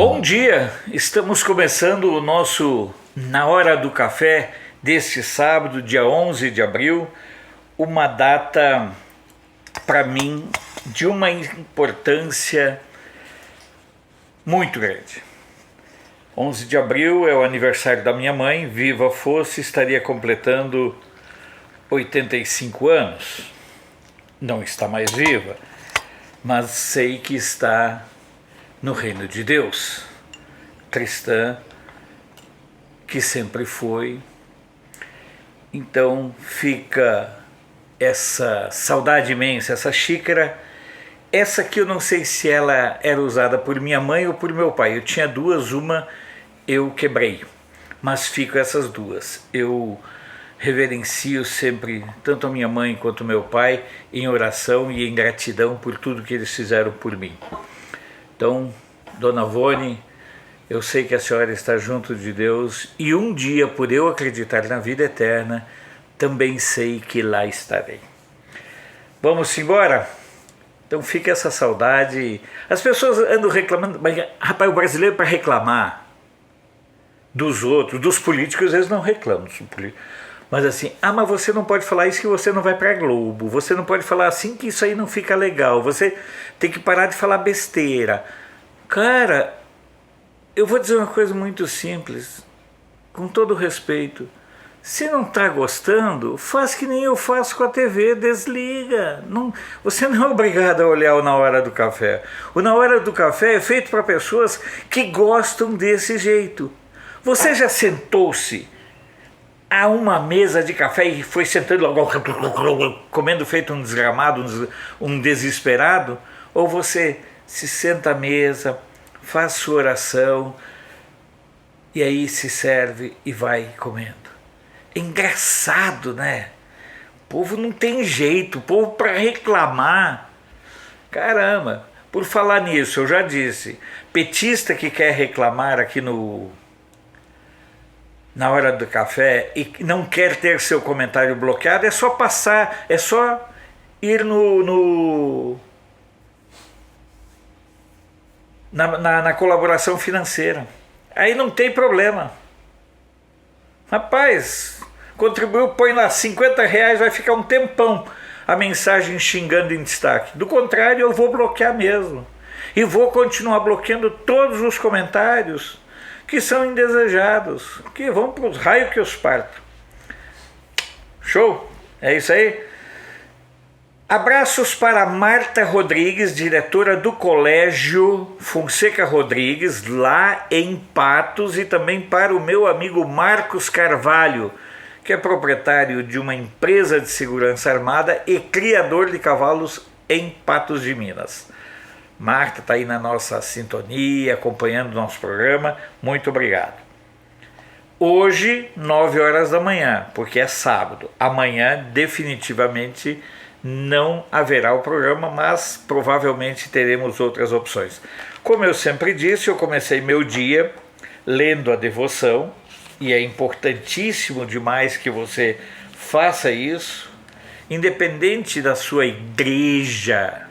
Bom dia, estamos começando o nosso Na Hora do Café deste sábado, dia 11 de abril, uma data para mim de uma importância muito grande. 11 de abril é o aniversário da minha mãe, viva fosse, estaria completando 85 anos. Não está mais viva, mas sei que está no reino de Deus, cristã que sempre foi. Então fica essa saudade imensa, essa xícara, essa que eu não sei se ela era usada por minha mãe ou por meu pai. Eu tinha duas, uma eu quebrei, mas fico essas duas. Eu reverencio sempre tanto a minha mãe quanto o meu pai em oração e em gratidão por tudo que eles fizeram por mim. Então, Dona Vone, eu sei que a senhora está junto de Deus e um dia, por eu acreditar na vida eterna, também sei que lá estarei. Vamos embora? Então fica essa saudade. As pessoas andam reclamando, mas rapaz, o brasileiro para reclamar dos outros, dos políticos, eles não reclamam dos políticos. Mas assim, mas você não pode falar isso que você não vai para a Globo, você não pode falar assim que isso aí não fica legal, você tem que parar de falar besteira. Cara, eu vou dizer uma coisa muito simples, com todo respeito. Se não está gostando, faz que nem eu faço com a TV, desliga. Não, você não é obrigado a olhar o Na Hora do Café. O Na Hora do Café é feito para pessoas que gostam desse jeito. Você já sentou-se a uma mesa de café e foi sentando logo, comendo feito um desgramado, um desesperado? Ou você se senta à mesa, faz sua oração e aí se serve e vai comendo? É engraçado, né? O povo não tem jeito, o povo para reclamar. Caramba, por falar nisso, eu já disse, petista que quer reclamar aqui Na Hora do Café e não quer ter seu comentário bloqueado, é só passar, é só ir na colaboração financeira. Aí não tem problema. Rapaz, contribuiu, põe lá R$50, vai ficar um tempão a mensagem xingando em destaque. Do contrário, eu vou bloquear mesmo. E vou continuar bloqueando todos os comentários que são indesejados, que vão para os raios que os parto. Show? É isso aí? Abraços para Marta Rodrigues, diretora do Colégio Fonseca Rodrigues, lá em Patos, e também para o meu amigo Marcos Carvalho, que é proprietário de uma empresa de segurança armada e criador de cavalos em Patos de Minas. Marta está aí na nossa sintonia, acompanhando o nosso programa. Muito obrigado. Hoje, 9 horas da manhã, porque é sábado. Amanhã, definitivamente, não haverá o programa, mas provavelmente teremos outras opções. Como eu sempre disse, eu comecei meu dia lendo a devoção, e é importantíssimo demais que você faça isso, independente da sua igreja,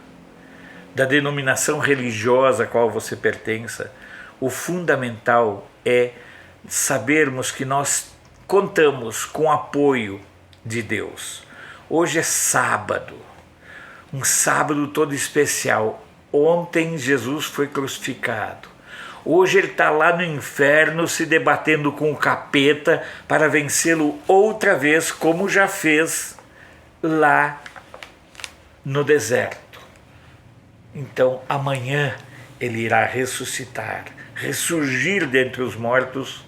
da denominação religiosa a qual você pertença. O fundamental é sabermos que nós contamos com o apoio de Deus. Hoje é sábado, um sábado todo especial. Ontem Jesus foi crucificado. Hoje ele está lá no inferno se debatendo com o capeta para vencê-lo outra vez, como já fez lá no deserto. Então amanhã ele irá ressuscitar, ressurgir dentre os mortos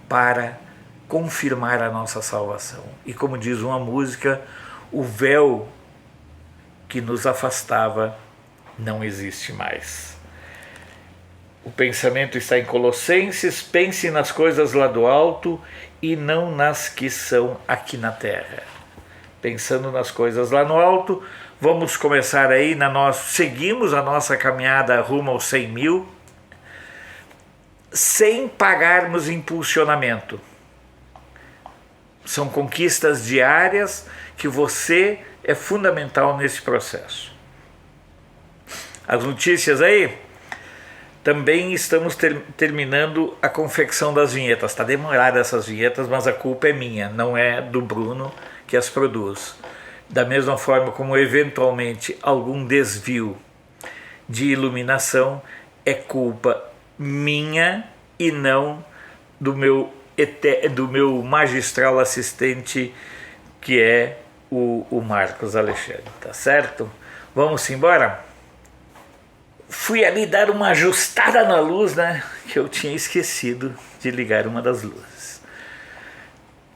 para confirmar a nossa salvação. E como diz uma música, o véu que nos afastava não existe mais. O pensamento está em Colossenses: pense nas coisas lá do alto e não nas que são aqui na terra. Pensando nas coisas lá no alto, vamos começar aí, seguimos a nossa caminhada rumo aos 100 mil, sem pagarmos impulsionamento. São conquistas diárias que você é fundamental nesse processo. As notícias aí Também estamos terminando a confecção das vinhetas. Está demorada essas vinhetas, mas a culpa é minha, não é do Bruno que as produz. Da mesma forma como eventualmente algum desvio de iluminação é culpa minha e não do meu magistral assistente, que é o Marcos Alexandre, tá certo? Vamos embora? Fui ali dar uma ajustada na luz, né? Que eu tinha esquecido de ligar uma das luzes.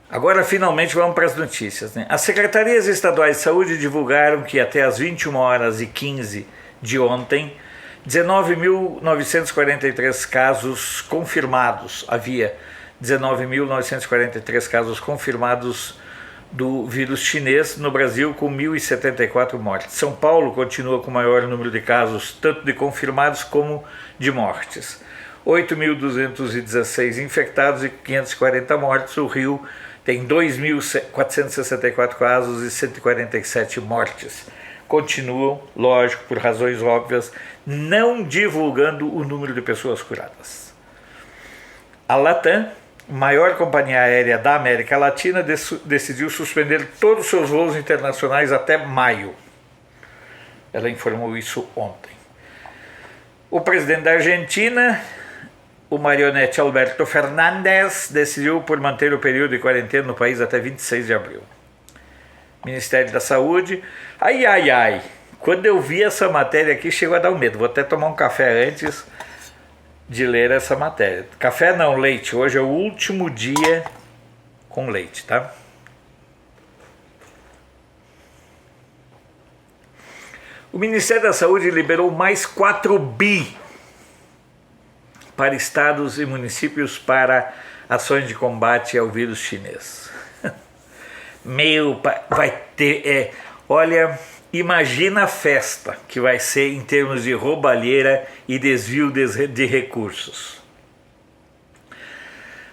Agora finalmente vamos para as notícias, né? As secretarias estaduais de saúde divulgaram que até as 21h15 de ontem, 19.943 casos confirmados. Havia 19.943 casos confirmados do vírus chinês no Brasil, com 1.074 mortes. São Paulo continua com o maior número de casos, tanto de confirmados como de mortes. 8.216 infectados e 540 mortes. O Rio tem 2.464 casos e 147 mortes. Continuam, lógico, por razões óbvias, não divulgando o número de pessoas curadas. A Latam, maior companhia aérea da América Latina, decidiu suspender todos os seus voos internacionais até maio. Ela informou isso ontem. O presidente da Argentina, o marionete Alberto Fernández, decidiu por manter o período de quarentena no país até 26 de abril. Ministério da Saúde, ai, quando eu vi essa matéria aqui chegou a dar um medo. Vou até tomar um café antes de ler essa matéria. Café não, leite. Hoje é o último dia com leite, tá? O Ministério da Saúde liberou mais 4 bi para estados e municípios para ações de combate ao vírus chinês. Vai ter... olha, imagina a festa que vai ser em termos de roubalheira e desvio de recursos.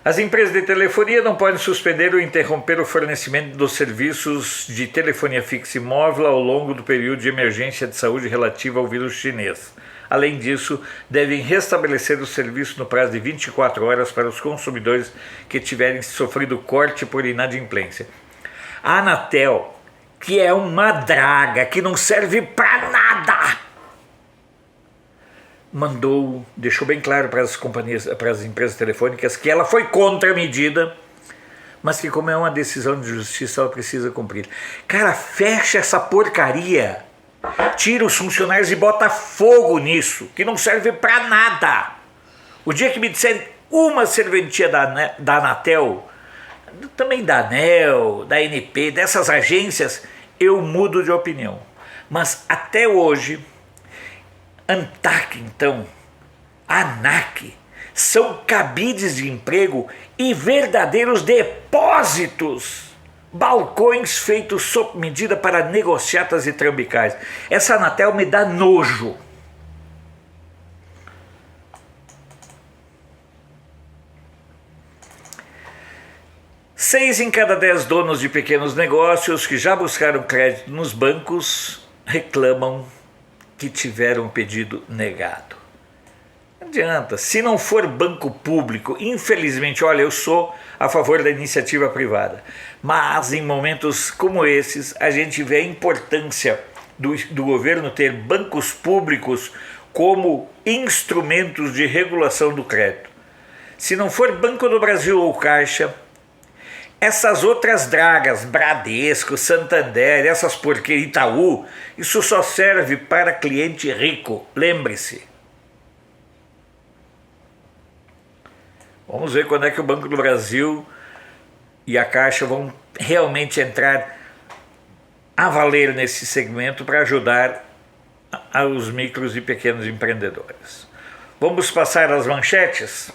As empresas de telefonia não podem suspender ou interromper o fornecimento dos serviços de telefonia fixa e móvel ao longo do período de emergência de saúde relativa ao vírus chinês. Além disso, devem restabelecer o serviço no prazo de 24 horas para os consumidores que tiverem sofrido corte por inadimplência. A Anatel, que é uma draga, que não serve para nada, deixou bem claro para as companhias, para as empresas telefônicas, que ela foi contra a medida, mas que como é uma decisão de justiça, ela precisa cumprir. Cara, fecha essa porcaria, tira os funcionários e bota fogo nisso, que não serve para nada. O dia que me disserem uma serventia da Anatel, também da ANEEL, da ANP, dessas agências, eu mudo de opinião. Mas até hoje, ANTAC, então, ANAC, são cabides de emprego e verdadeiros depósitos, balcões feitos sob medida para negociatas e trambicais. Essa Anatel me dá nojo. Seis em cada 10 donos de pequenos negócios que já buscaram crédito nos bancos reclamam que tiveram o pedido negado. Não adianta, se não for banco público, infelizmente, olha, eu sou a favor da iniciativa privada, mas em momentos como esses a gente vê a importância do governo ter bancos públicos como instrumentos de regulação do crédito. Se não for Banco do Brasil ou Caixa, essas outras dragas, Bradesco, Santander, essas porqueiras, Itaú, isso só serve para cliente rico, lembre-se. Vamos ver quando é que o Banco do Brasil e a Caixa vão realmente entrar a valer nesse segmento para ajudar os micros e pequenos empreendedores. Vamos passar às manchetes?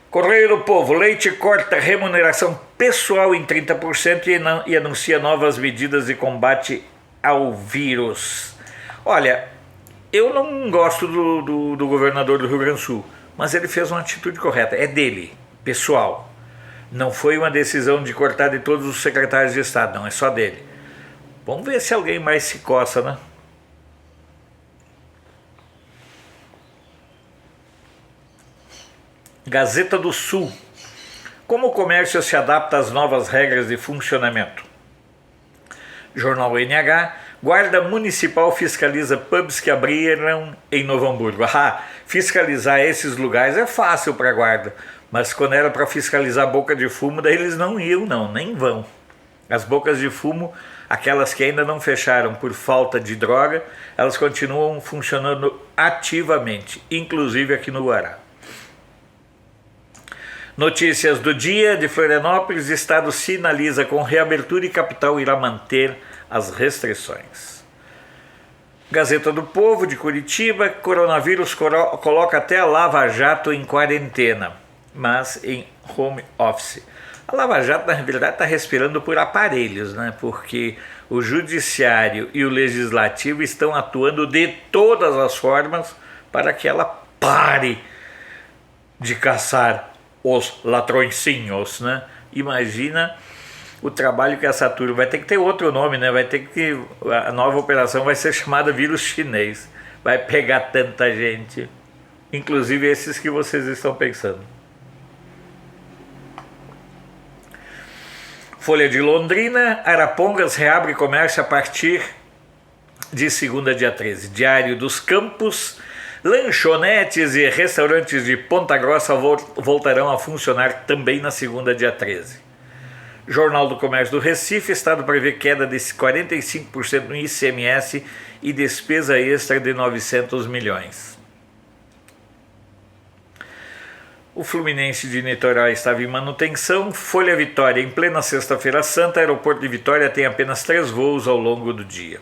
Correio do Povo, Leite corta remuneração pessoal em 30% e anuncia novas medidas de combate ao vírus. Olha, eu não gosto do governador do Rio Grande do Sul, mas ele fez uma atitude correta, é dele, pessoal. Não foi uma decisão de cortar de todos os secretários de Estado, não, é só dele. Vamos ver se alguém mais se coça, né? Gazeta do Sul. Como o comércio se adapta às novas regras de funcionamento? Jornal NH. Guarda Municipal fiscaliza pubs que abriram em Novo Hamburgo. Fiscalizar esses lugares é fácil para a guarda, mas quando era para fiscalizar boca de fumo, daí eles não iam não, nem vão. As bocas de fumo, aquelas que ainda não fecharam por falta de droga, elas continuam funcionando ativamente, inclusive aqui no Guará. Notícias do dia de Florianópolis. Estado sinaliza com reabertura e capital irá manter as restrições. Gazeta do Povo de Curitiba. Coronavírus coloca até a Lava Jato em quarentena, mas em home office. A Lava Jato, na verdade, está respirando por aparelhos, né? Porque o Judiciário e o Legislativo estão atuando de todas as formas para que ela pare de caçar os ladrõezinhos, né? Imagina o trabalho que essa turma vai ter que ter outro nome, né? Vai ter que a nova operação vai ser chamada vírus chinês. Vai pegar tanta gente, inclusive esses que vocês estão pensando. Folha de Londrina. Arapongas reabre comércio a partir de segunda, dia 13. Diário dos Campos. Lanchonetes e restaurantes de Ponta Grossa voltarão a funcionar também na segunda, dia 13. Jornal do Comércio do Recife. Estado prevê queda de 45% no ICMS e despesa extra de 900 milhões. O Fluminense de Niterói estava em manutenção. Folha Vitória. Em plena sexta-feira santa, aeroporto de Vitória tem apenas 3 voos ao longo do dia.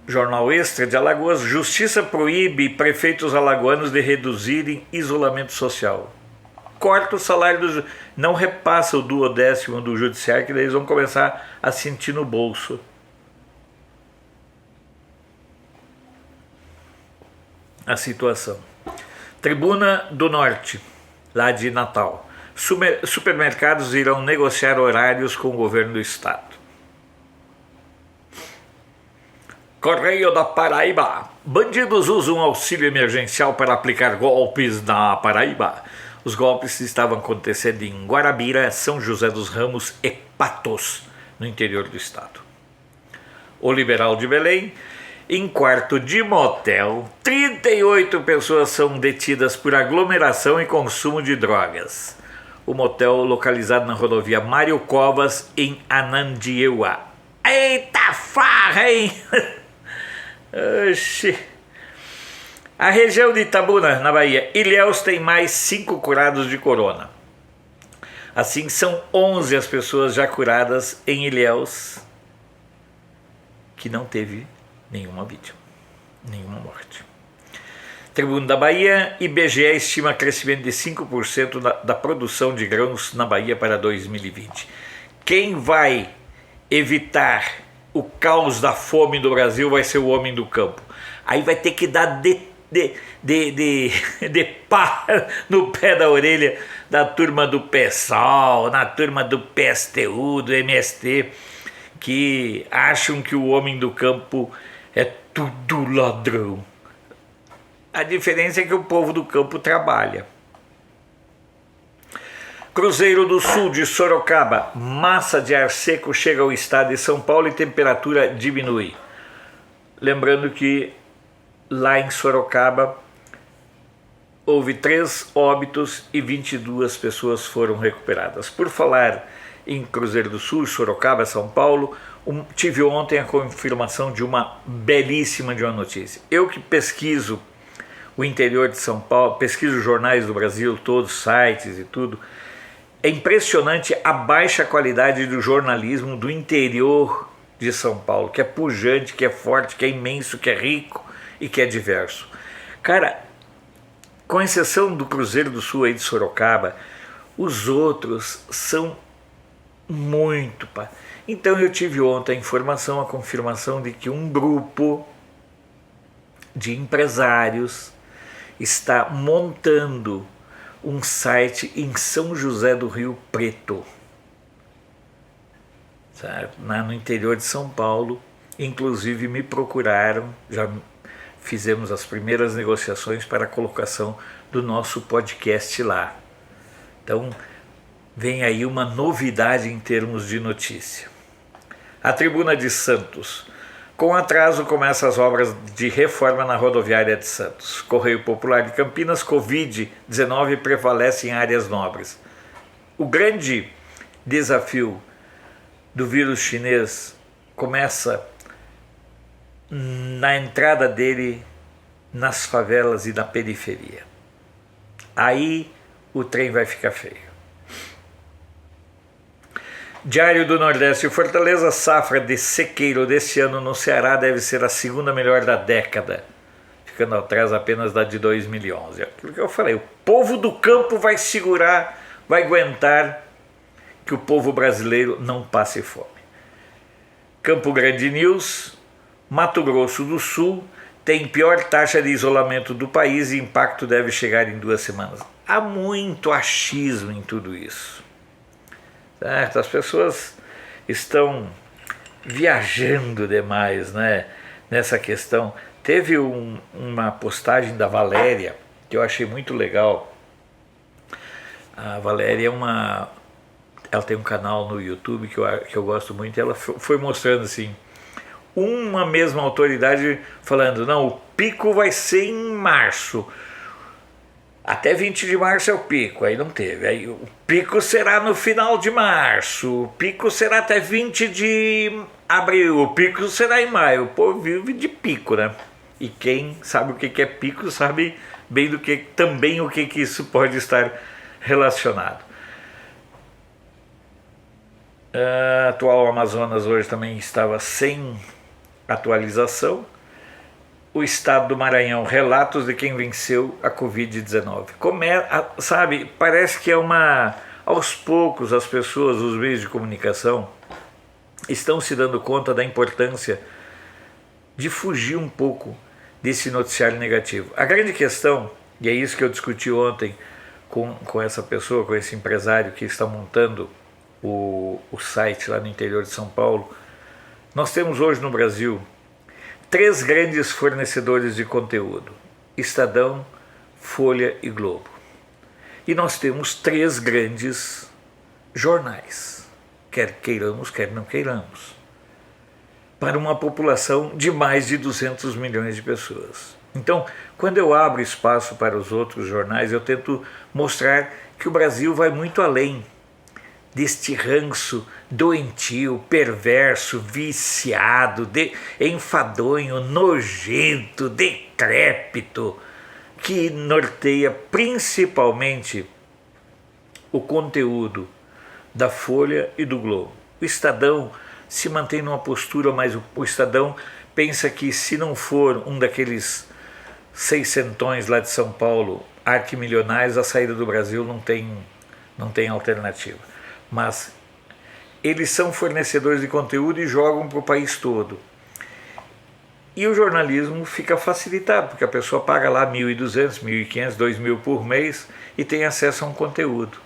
Jornal Extra de Alagoas. Justiça proíbe prefeitos alagoanos de reduzirem isolamento social. Corta o salário não repassa o 12º do judiciário, que daí eles vão começar a sentir no bolso. A situação. Tribuna do Norte, lá de Natal. Supermercados irão negociar horários com o governo do estado. Correio da Paraíba. Bandidos usam auxílio emergencial para aplicar golpes na Paraíba. Os golpes estavam acontecendo em Guarabira, São José dos Ramos e Patos, no interior do estado. O Liberal de Belém. Em quarto de motel, 38 pessoas são detidas por aglomeração e consumo de drogas. O motel localizado na rodovia Mário Covas, em Anandieua. Eita farra, hein? Oxi. A região de Itabuna, na Bahia. Ilhéus tem mais 5 curados de corona. Assim, são 11 as pessoas já curadas em Ilhéus, que não teve nenhuma vítima, nenhuma morte. Tribuna da Bahia. IBGE estima crescimento de 5% da produção de grãos na Bahia para 2020. Quem vai evitar o caos da fome do Brasil vai ser o homem do campo. Aí vai ter que dar de pá no pé da orelha da turma do PSOL, na turma do PSTU, do MST, que acham que o homem do campo é tudo ladrão. A diferença é que o povo do campo trabalha. Cruzeiro do Sul de Sorocaba. Massa de ar seco chega ao estado de São Paulo e temperatura diminui. Lembrando que lá em Sorocaba houve 3 óbitos e 22 pessoas foram recuperadas. Por falar em Cruzeiro do Sul, Sorocaba, São Paulo, tive ontem a confirmação de uma belíssima notícia. Eu que pesquiso o interior de São Paulo, pesquiso jornais do Brasil, todos, sites e tudo, é impressionante a baixa qualidade do jornalismo do interior de São Paulo, que é pujante, que é forte, que é imenso, que é rico e que é diverso. Cara, com exceção do Cruzeiro do Sul aí de Sorocaba, os outros são muito... Então eu tive ontem a informação, a confirmação de que um grupo de empresários está montando um site em São José do Rio Preto, sabe? No interior de São Paulo. Inclusive me procuraram, fizemos as primeiras negociações para a colocação do nosso podcast lá. Então, vem aí uma novidade em termos de notícia. A Tribuna de Santos. Com atraso, começam as obras de reforma na rodoviária de Santos. Correio Popular de Campinas, Covid-19 prevalece em áreas nobres. O grande desafio do vírus chinês começa na entrada dele nas favelas e na periferia. Aí o trem vai ficar feio. Diário do Nordeste. Fortaleza, safra de sequeiro deste ano no Ceará deve ser a segunda melhor da década, ficando atrás apenas da de 2011. É aquilo que eu falei, o povo do campo vai segurar, vai aguentar que o povo brasileiro não passe fome. Campo Grande News. Mato Grosso do Sul tem pior taxa de isolamento do país e impacto deve chegar em 2 semanas. Há muito achismo em tudo isso. Certo? As pessoas estão viajando demais, né, nessa questão. Teve uma postagem da Valéria que eu achei muito legal. A Valéria ela tem um canal no YouTube que eu gosto muito, e ela foi mostrando assim, uma mesma autoridade falando, não, o pico vai ser em março. Até 20 de março é o pico, aí não teve. Aí o pico será no final de março, o pico será até 20 de abril, o pico será em maio. O povo vive de pico, né? E quem sabe o que é pico sabe bem também o que isso pode estar relacionado. A atual Amazonas hoje também estava sem atualização. O estado do Maranhão, relatos de quem venceu a Covid-19. Sabe, parece que aos poucos as pessoas, os meios de comunicação, estão se dando conta da importância de fugir um pouco desse noticiário negativo. A grande questão, e é isso que eu discuti ontem com essa pessoa, com esse empresário que está montando o site lá no interior de São Paulo, nós temos hoje no Brasil 3 grandes fornecedores de conteúdo: Estadão, Folha e Globo. E nós temos 3 grandes jornais, quer queiramos, quer não queiramos, para uma população de mais de 200 milhões de pessoas. Então, quando eu abro espaço para os outros jornais, eu tento mostrar que o Brasil vai muito além deste ranço doentio, perverso, viciado, enfadonho, nojento, decrépito, que norteia principalmente o conteúdo da Folha e do Globo. O Estadão se mantém numa postura, mas o Estadão pensa que se não for um daqueles 600 lá de São Paulo, arquimilionários, a saída do Brasil não tem alternativa. Mas eles são fornecedores de conteúdo e jogam para o país todo. E o jornalismo fica facilitado, porque a pessoa paga lá 1.200, 1.500, 2.000 por mês e tem acesso a um conteúdo.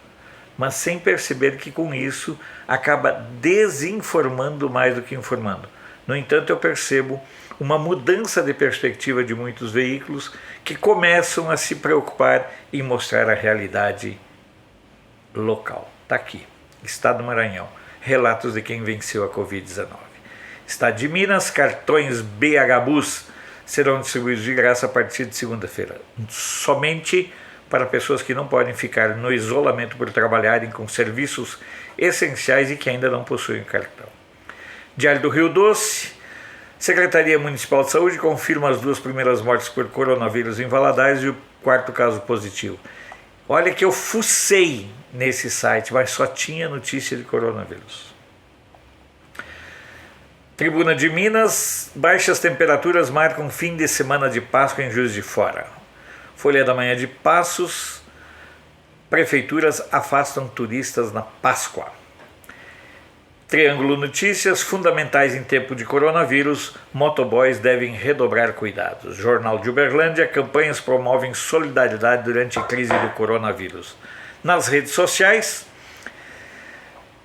Mas sem perceber que com isso acaba desinformando mais do que informando. No entanto, eu percebo uma mudança de perspectiva de muitos veículos que começam a se preocupar em mostrar a realidade local. Está aqui. Estado do Maranhão, relatos de quem venceu a Covid-19. Estado de Minas, cartões BH Bus serão distribuídos de graça a partir de segunda-feira. Somente para pessoas que não podem ficar no isolamento por trabalharem com serviços essenciais e que ainda não possuem cartão. Diário do Rio Doce. Secretaria Municipal de Saúde confirma as 2 primeiras mortes por coronavírus em Valadares e o 4º caso positivo. Olha que eu fucei nesse site, mas só tinha notícia de coronavírus. Tribuna de Minas, baixas temperaturas marcam fim de semana de Páscoa em Juiz de Fora. Folha da Manhã de Passos, prefeituras afastam turistas na Páscoa. Triângulo Notícias, fundamentais em tempo de coronavírus, motoboys devem redobrar cuidados. Jornal de Uberlândia, campanhas promovem solidariedade durante a crise do coronavírus. Nas redes sociais,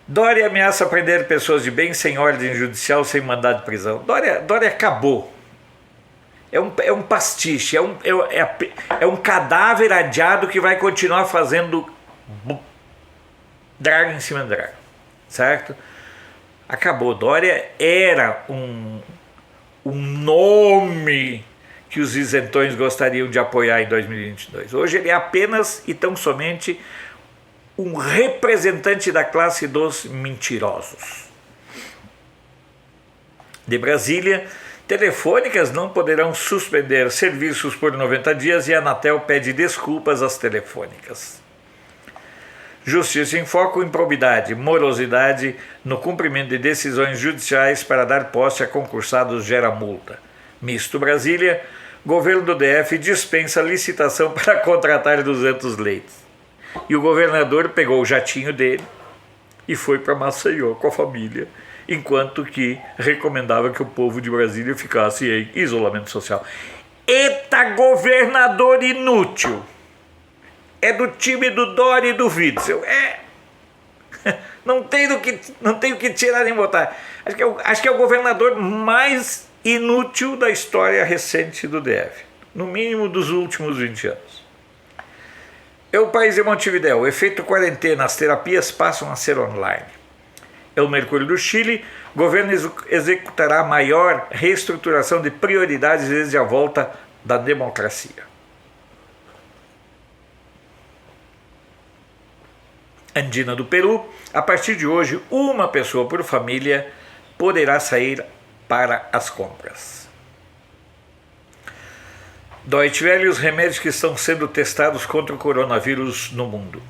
Dória ameaça prender pessoas de bem sem ordem judicial, sem mandado de prisão. Dória acabou. É um pastiche, é um cadáver adiado que vai continuar fazendo draga em cima de draga, certo? Acabou. Dória era um nome que os isentões gostariam de apoiar em 2022. Hoje ele é apenas e tão somente um representante da classe dos mentirosos. De Brasília, Telefônicas não poderão suspender serviços por 90 dias e a Anatel pede desculpas às telefônicas. Justiça em foco, improbidade, morosidade no cumprimento de decisões judiciais para dar posse a concursados gera multa. Misto Brasília, governo do DF dispensa licitação para contratar 200 leitos. E o governador pegou o jatinho dele e foi para Maceió com a família, enquanto que recomendava que o povo de Brasília ficasse em isolamento social. Eita governador inútil! É do time do Dória e do Witzel. Não tem o que tirar nem botar. Acho que é o governador mais inútil da história recente do DF. No mínimo dos últimos 20 anos. É o país de Montevidéu. O efeito quarentena, as terapias passam a ser online. É o Mercúrio do Chile. O governo executará a maior reestruturação de prioridades desde a volta da democracia. Andina do Peru, a partir de hoje, uma pessoa por família poderá sair para as compras. Deutsche Welle, os remédios que estão sendo testados contra o coronavírus no mundo.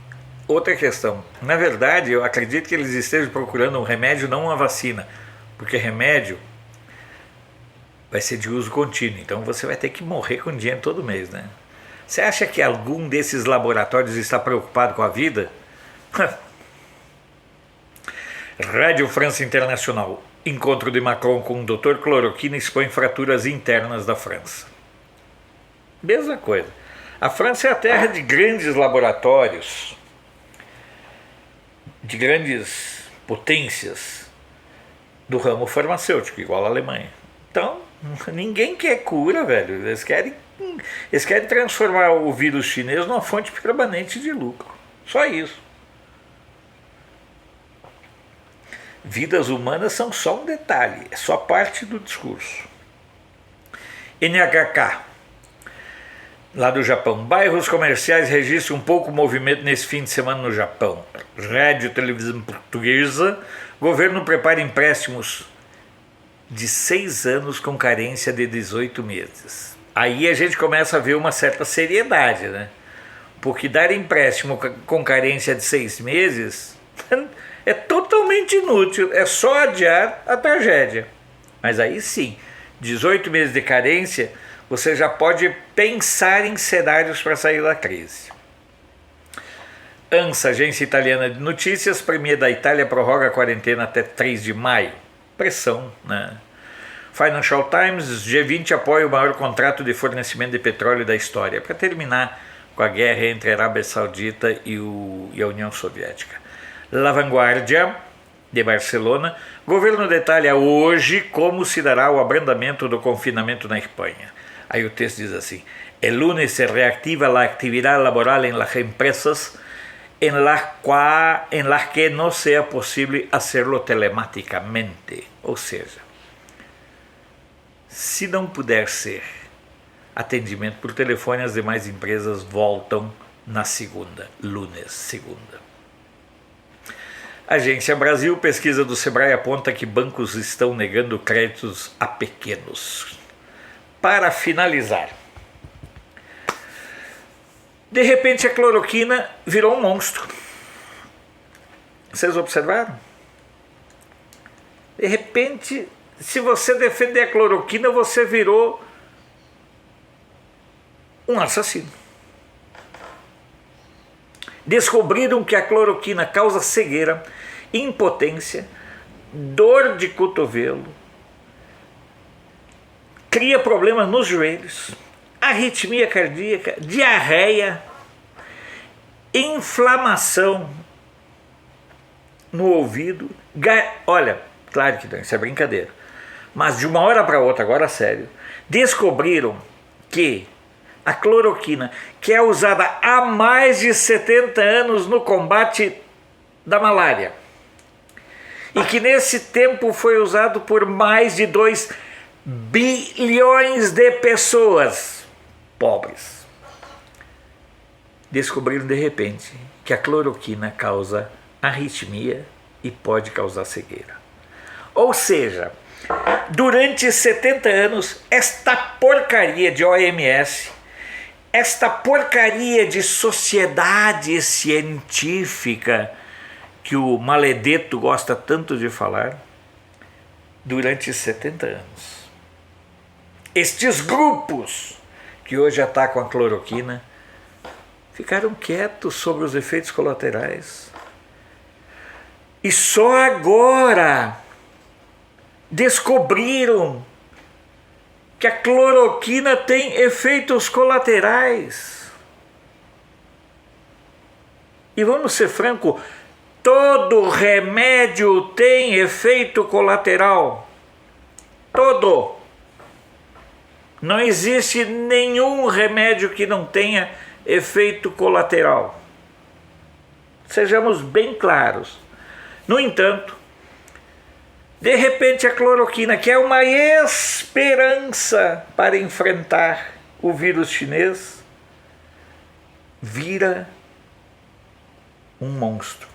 Outra questão, na verdade, eu acredito que eles estejam procurando um remédio, não uma vacina, porque remédio vai ser de uso contínuo, então você vai ter que morrer com dinheiro todo mês, né? Você acha que algum desses laboratórios está preocupado com a vida? Rádio França Internacional. Encontro de Macron com o Dr. Cloroquina expõe fraturas internas da França. Mesma coisa. A França é a terra de grandes laboratórios, de grandes potências do ramo farmacêutico, igual a Alemanha. Então, ninguém quer cura, velho. Eles querem transformar o vírus chinês numa fonte permanente de lucro. Só isso. Vidas humanas são só um detalhe, é só parte do discurso. NHK, lá do Japão. Bairros comerciais registram pouco movimento nesse fim de semana no Japão. Rádio e televisão portuguesa. Governo prepara empréstimos de 6 anos com carência de 18 meses. Aí a gente começa a ver uma certa seriedade, né? Porque dar empréstimo com carência de 6 meses é totalmente inútil, é só adiar a tragédia. Mas aí sim, 18 meses de carência, você já pode pensar em cenários para sair da crise. ANSA, agência italiana de notícias, Premier da Itália prorroga a quarentena até 3 de maio. Pressão, né? Financial Times, G20 apoia o maior contrato de fornecimento de petróleo da história, para terminar com a guerra entre a Arábia Saudita e a União Soviética. La Vanguardia, de Barcelona, governo detalha hoje como se dará o abrandamento do confinamento na Espanha. Aí o texto diz assim: el lunes se reactiva a atividade laboral em las empresas en las que no sea posible hacerlo telemáticamente. Ou seja, se não puder ser atendimento por telefone, as demais empresas voltam na segunda, lunes, segunda. Agência Brasil, pesquisa do Sebrae aponta que bancos estão negando créditos a pequenos. Para finalizar, de repente a cloroquina virou um monstro. Vocês observaram? De repente, se você defender a cloroquina, você virou um assassino. Descobriram que a cloroquina causa cegueira, impotência, dor de cotovelo, cria problemas nos joelhos, arritmia cardíaca, diarreia, inflamação no ouvido. Olha, claro que não, isso é brincadeira. Mas de uma hora para outra, agora sério, descobriram que a cloroquina, que é usada há mais de 70 anos no combate da malária, e que nesse tempo foi usado por mais de 2 bilhões de pessoas pobres, descobriram de repente que a cloroquina causa arritmia e pode causar cegueira. Ou seja, durante 70 anos, esta porcaria de OMS, esta porcaria de sociedade científica que o Maledeto gosta tanto de falar, durante 70 anos, estes grupos que hoje atacam a cloroquina ficaram quietos sobre os efeitos colaterais. E só agora descobriram que a cloroquina tem efeitos colaterais. E vamos ser franco, todo remédio tem efeito colateral. Todo. Não existe nenhum remédio que não tenha efeito colateral. Sejamos bem claros. No entanto, de repente a cloroquina, que é uma esperança para enfrentar o vírus chinês, vira um monstro.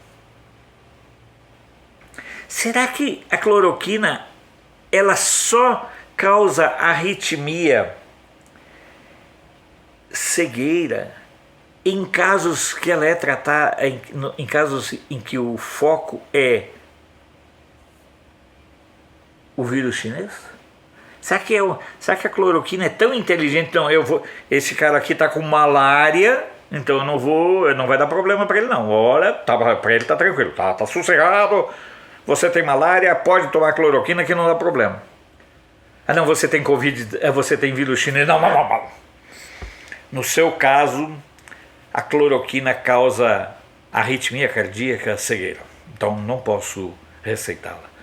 Será que a cloroquina ela só causa arritmia, cegueira, em casos que ela é tratada, em casos em que o foco é o vírus chinês? Será que a cloroquina é tão inteligente? Não, esse cara aqui está com malária, então não vai dar problema para ele não. Olha, para ele tá tranquilo, tá sossegado. Você tem malária, pode tomar cloroquina que não dá problema. Ah não, você tem Covid, você tem vírus chinês. Não. No seu caso, a cloroquina causa arritmia cardíaca, cegueira. Então não posso receitá-la.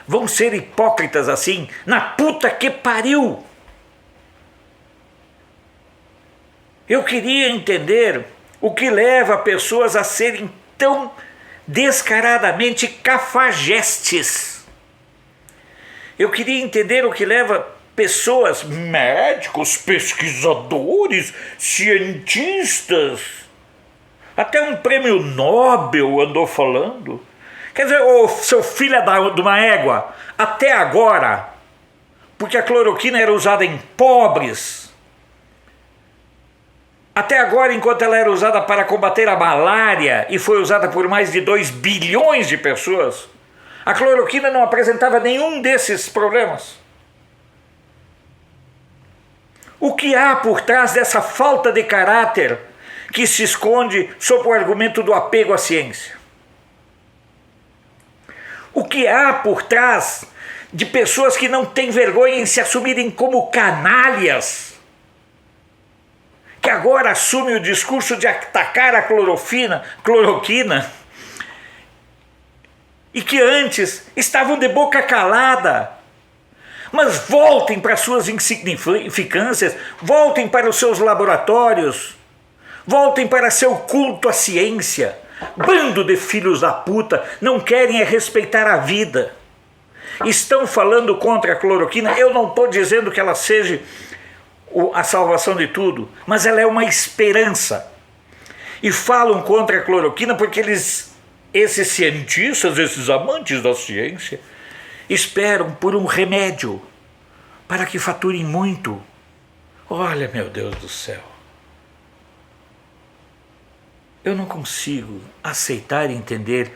Vão ser hipócritas assim? Na puta que pariu! Eu queria entender o que leva pessoas a serem tão descaradamente cafajestes. Eu queria entender o que leva pessoas, médicos, pesquisadores, cientistas, até um prêmio Nobel andou falando. Quer dizer, ô seu filho de uma égua, até agora, porque a cloroquina era usada em pobres, até agora, enquanto ela era usada para combater a malária e foi usada por mais de 2 bilhões de pessoas, a cloroquina não apresentava nenhum desses problemas. O que há por trás dessa falta de caráter que se esconde sob o argumento do apego à ciência? O que há por trás de pessoas que não têm vergonha em se assumirem como canalhas, que agora assumem o discurso de atacar a cloroquina, e que antes estavam de boca calada? Mas voltem para suas insignificâncias, voltem para os seus laboratórios, voltem para seu culto à ciência. Bando de filhos da puta, não querem é respeitar a vida. Estão falando contra a cloroquina. Eu não estou dizendo que ela seja a salvação de tudo, mas ela é uma esperança. E falam contra a cloroquina porque esses cientistas, esses amantes da ciência, esperam por um remédio para que faturem muito. Olha, meu Deus do céu. Eu não consigo aceitar e entender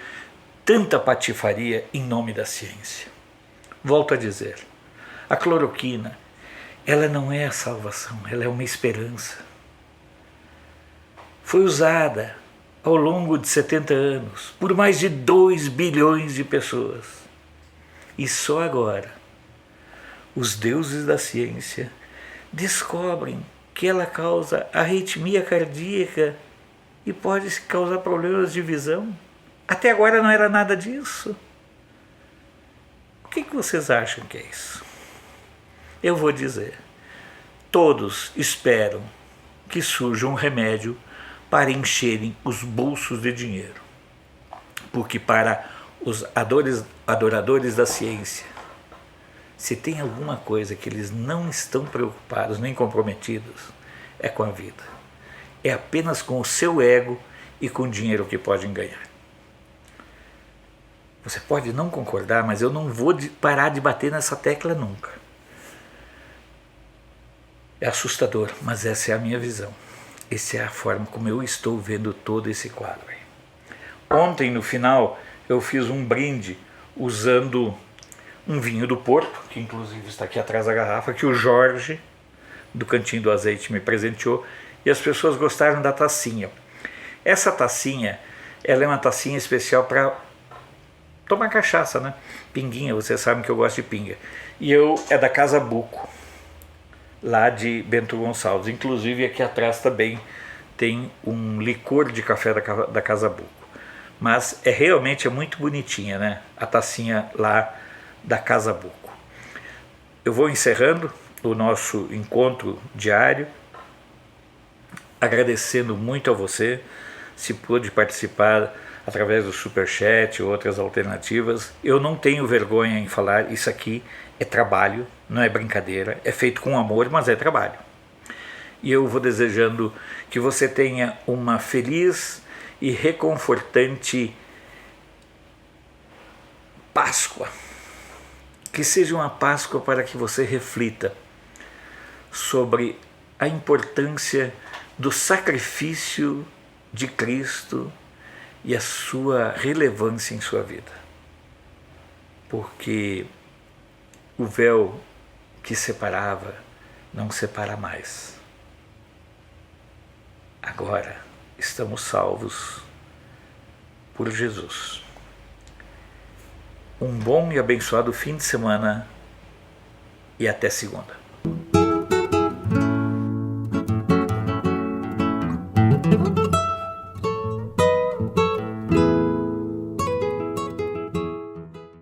tanta patifaria em nome da ciência. Volto a dizer, a cloroquina, ela não é a salvação, ela é uma esperança. Foi usada ao longo de 70 anos por mais de 2 bilhões de pessoas. E só agora, os deuses da ciência descobrem que ela causa arritmia cardíaca e pode causar problemas de visão. Até agora não era nada disso. O que vocês acham que é isso? Eu vou dizer, todos esperam que surja um remédio para encherem os bolsos de dinheiro. Porque para os adoradores da ciência, se tem alguma coisa que eles não estão preocupados nem comprometidos, é com a vida. É apenas com o seu ego e com o dinheiro que podem ganhar. Você pode não concordar, mas eu não vou parar de bater nessa tecla nunca. É assustador, mas essa é a minha visão. Essa é a forma como eu estou vendo todo esse quadro. Ontem, no final, eu fiz um brinde usando um vinho do Porto, que inclusive está aqui atrás da garrafa, que o Jorge, do Cantinho do Azeite, me presenteou, e as pessoas gostaram da tacinha. Essa tacinha, ela é uma tacinha especial para tomar cachaça, né? Pinguinha, vocês sabem que eu gosto de pinga. E é da Casa Buco, lá de Bento Gonçalves. Inclusive aqui atrás também tem um licor de café da Casa Buco. Mas realmente é muito bonitinha, né? A tacinha lá da Casa Buco. Eu vou encerrando o nosso encontro diário, agradecendo muito a você, se pôde participar através do Superchat ou outras alternativas. Eu não tenho vergonha em falar, isso aqui é trabalho, não é brincadeira, é feito com amor, mas é trabalho. E eu vou desejando que você tenha uma feliz e reconfortante Páscoa. Que seja uma Páscoa para que você reflita sobre a importância do sacrifício de Cristo e a sua relevância em sua vida. Porque o véu que separava não separa mais. Agora estamos salvos por Jesus. Um bom e abençoado fim de semana e até segunda.